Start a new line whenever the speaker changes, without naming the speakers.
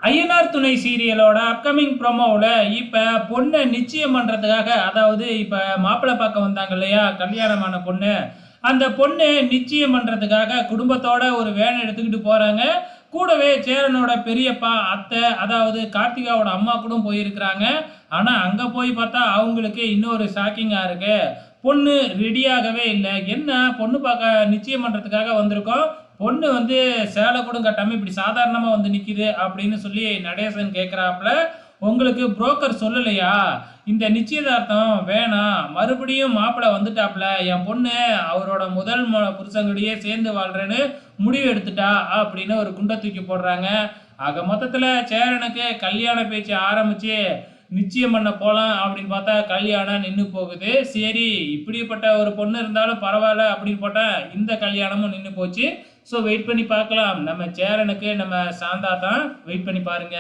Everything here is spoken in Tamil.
ஐயனார் துணை சீரியலோட அப்கமிங் ப்ரோமோவில் இப்போ பொண்ணை நிச்சயம் பண்ணுறதுக்காக, அதாவது இப்போ மாப்பிள்ளை பார்க்க வந்தாங்க இல்லையா, கல்யாணமான பொண்ணு, அந்த பொண்ணு நிச்சயம் பண்ணுறதுக்காக குடும்பத்தோட ஒரு வேன் எடுத்துக்கிட்டு போகிறாங்க. கூடவே சேரனோட பெரியப்பா, அத்தை, அதாவது கார்த்திகாவோட அம்மா கூட போயிருக்கிறாங்க. ஆனால் அங்கே போய் பார்த்தா அவங்களுக்கு இன்னொரு ஷாக்கிங்காக இருக்கு. பொண்ணு ரெடியாகவே இல்லை. என்ன பொண்ணு பார்க்க நிச்சயம் பண்ணுறதுக்காக வந்திருக்கோம், பொண்ணு வந்து சேலை கூட கட்டாமல் இப்படி சாதாரணமாக வந்து நிற்கிது அப்படின்னு சொல்லி நடேசன் கேட்குறாப்புல. உங்களுக்கு புரோக்கர் சொல்லலையா இந்த நிச்சயதார்த்தம் வேணாம், மறுபடியும் மாப்பிள்ளை வந்துட்டாப்புல, என் பொண்ணு அவரோட முதல் புருஷங்கடியே சேர்ந்து வாழ்றேன்னு முடிவு எடுத்துட்டா அப்படின்னு ஒரு குண்டை தூக்கி போடுறாங்க. ஆக மொத்தத்தில் சேரனுக்கு கல்யாண பேச்சு ஆரம்பிச்சு நிச்சயம் பண்ண போகலாம் அப்படின்னு பார்த்தா கல்யாணம் நின்று போகுது. சரி, இப்படிப்பட்ட ஒரு பொண்ணு இருந்தாலும் பரவாயில்ல அப்படின்னு போட்டால் இந்த கல்யாணமும் நின்று போச்சு. ஸோ வெயிட் பண்ணி பார்க்கலாம். நம்ம சேரனுக்கு நம்ம சாந்தா தான். வெயிட் பண்ணி பாருங்க.